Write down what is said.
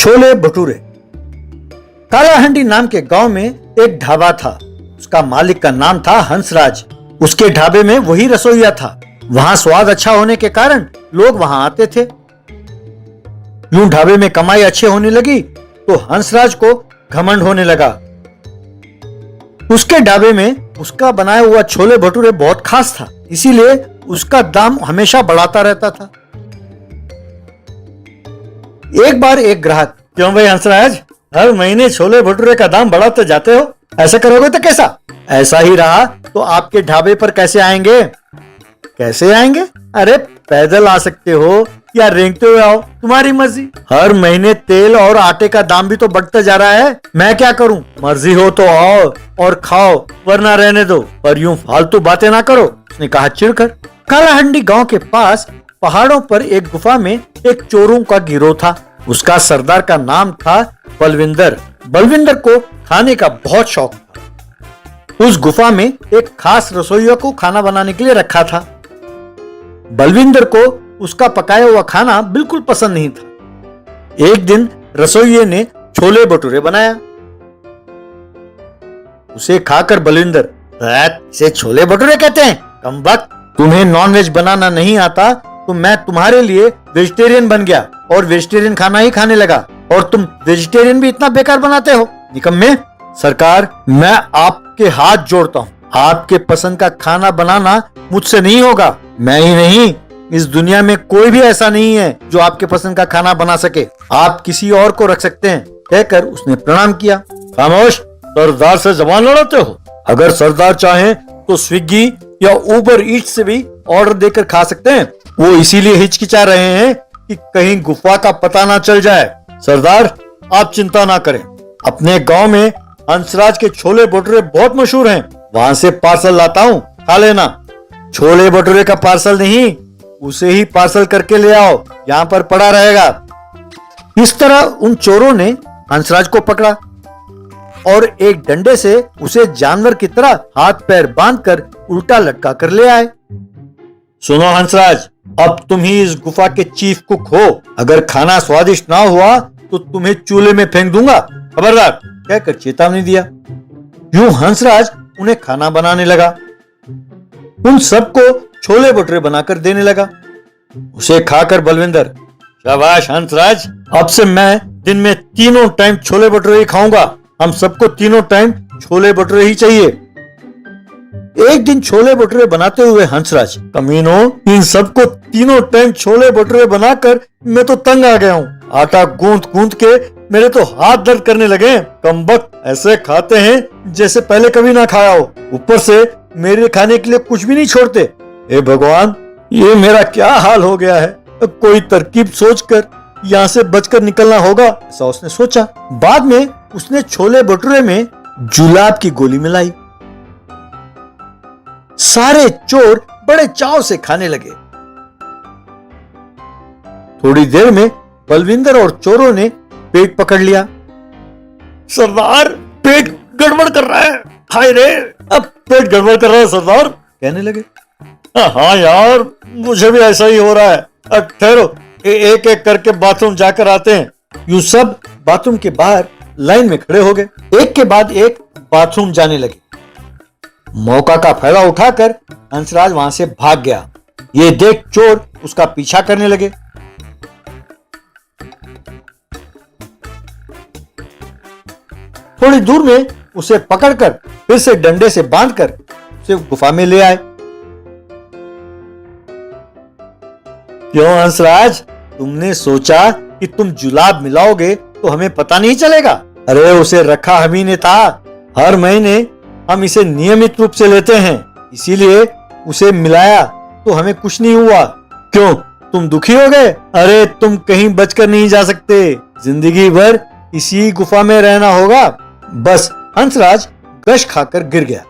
छोले भटूरे। कालाहंडी नाम के गांव में एक ढाबा था। उसका मालिक का नाम था हंसराज। उसके ढाबे में वही रसोइया था। वहां स्वाद अच्छा होने के कारण लोग वहां आते थे। यूं ढाबे में कमाई अच्छी होने लगी तो हंसराज को घमंड होने लगा। उसके ढाबे में उसका बनाया हुआ छोले भटूरे बहुत खास था, इसीलिए उसका दाम हमेशा बढ़ाता रहता था। एक बार एक ग्राहक, क्यों भाई हंसराज, हर महीने छोले भटूरे का दाम बढ़ाते जाते हो, ऐसा करोगे तो कैसा? ऐसा ही रहा तो आपके ढाबे पर कैसे आएंगे? कैसे आएंगे? अरे पैदल आ सकते हो या रेंगते हुए आओ, तुम्हारी मर्जी। हर महीने तेल और आटे का दाम भी तो बढ़ता जा रहा है, मैं क्या करूं? मर्जी हो तो आओ और खाओ, वरना रहने दो, पर यूं फालतू बातें ना करो, उसने कहा चिढ़कर। कालाहंडी गांव के पास पहाड़ों पर एक गुफा में एक चोरों का गिरोह था। उसका सरदार का नाम था बलविंदर। बलविंदर को खाने का बहुत शौक था। उस गुफा में एक खास रसोइया को खाना बनाने के लिए रखा था। बलविंदर को उसका पकाया हुआ खाना बिल्कुल पसंद नहीं था। एक दिन रसोइये ने छोले भटूरे बनाया। उसे खाकर बलविंदर, इसे छोले भटूरे कहते हैं? कमबख्त, तुम्हें नॉनवेज बनाना नहीं आता तो मैं तुम्हारे लिए वेजिटेरियन बन गया और वेजिटेरियन खाना ही खाने लगा, और तुम वेजिटेरियन भी इतना बेकार बनाते हो, निकम्मे। सरकार, मैं आपके हाथ जोड़ता हूँ, आपके पसंद का खाना बनाना मुझसे नहीं होगा। मैं ही नहीं, इस दुनिया में कोई भी ऐसा नहीं है जो आपके पसंद का खाना बना सके। आप किसी और को रख सकते हैं, कहकर उसने प्रणाम किया। खामोश, सरदार से जबान लड़ाते हो। अगर सरदार चाहे तो स्विगी या उबर ईट्स से भी ऑर्डर देकर खा सकते हैं। वो इसीलिए हिचकिचा रहे हैं कि कहीं गुफा का पता ना चल जाए। सरदार, आप चिंता ना करें, अपने गांव में हंसराज के छोले भटूरे बहुत मशहूर हैं, वहां से पार्सल लाता हूँ, खा लेना। छोले भटूरे का पार्सल नहीं, उसे ही पार्सल करके ले आओ, यहाँ पर पड़ा रहेगा। इस तरह उन चोरों ने हंसराज को पकड़ा और एक डंडे से उसे जानवर की तरह हाथ पैर बांधकर उल्टा लटका कर ले आए। सुनो हंसराज, अब तुम ही इस गुफा के चीफ कुक हो। अगर खाना स्वादिष्ट ना हुआ तो तुम्हें चूल्हे में फेंक दूंगा, खबरदार, कहकर चेतावनी दिया। यूं हंसराज उन्हें खाना बनाने लगा। उन सबको छोले भटूरे बनाकर देने लगा। उसे खाकर बलविंदर, शाबाश हंसराज, अब से मैं दिन में तीनों टाइम छोले भटूरे ही खाऊंगा। हम सबको तीनों टाइम छोले भटूरे ही चाहिए। एक दिन छोले भटूरे बनाते हुए हंसराज, कमीनों, इन सबको तीनों टाइम छोले भटूरे बनाकर मैं तो तंग आ गया हूँ। आटा गूंथ गूंथ के मेरे तो हाथ दर्द करने लगे। कमबख्त, ऐसे खाते हैं जैसे पहले कभी ना खाया हो, ऊपर से मेरे खाने के लिए कुछ भी नहीं छोड़ते। हे भगवान, ये मेरा क्या हाल हो गया है। कोई तरकीब सोचकर यहाँ से बचकर निकलना होगा, ऐसा उसने सोचा। बाद में उसने छोले भटूरे में जुलाब की गोली मिलाई। सारे चोर बड़े चाव से खाने लगे। थोड़ी देर में बलविंदर और चोरों ने पेट पकड़ लिया। सरदार, पेट गड़बड़ कर रहा है, हाय रे, अब पेट गड़बड़ कर रहा है सरदार, कहने लगे। हाँ यार, मुझे भी ऐसा ही हो रहा है। अब ठहरो, एक एक करके बाथरूम जाकर आते हैं। यूं सब बाथरूम के बाहर लाइन में खड़े हो गए। एक के बाद एक बाथरूम जाने लगे। मौका का फायदा उठाकर हंसराज वहां से भाग गया। ये देख चोर उसका पीछा करने लगे। थोड़ी दूर में उसे पकड़कर फिर से डंडे से बांधकर उसे गुफा में ले आए। क्यों हंसराज, तुमने सोचा कि तुम जुलाब मिलाओगे तो हमें पता नहीं चलेगा? अरे उसे रखा हम ही ने था। हर महीने हम इसे नियमित रूप से लेते हैं, इसीलिए उसे मिलाया तो हमें कुछ नहीं हुआ। क्यों, तुम दुखी हो गए? अरे तुम कहीं बचकर नहीं जा सकते, जिंदगी भर इसी गुफा में रहना होगा। बस हंसराज गश खाकर गिर गया।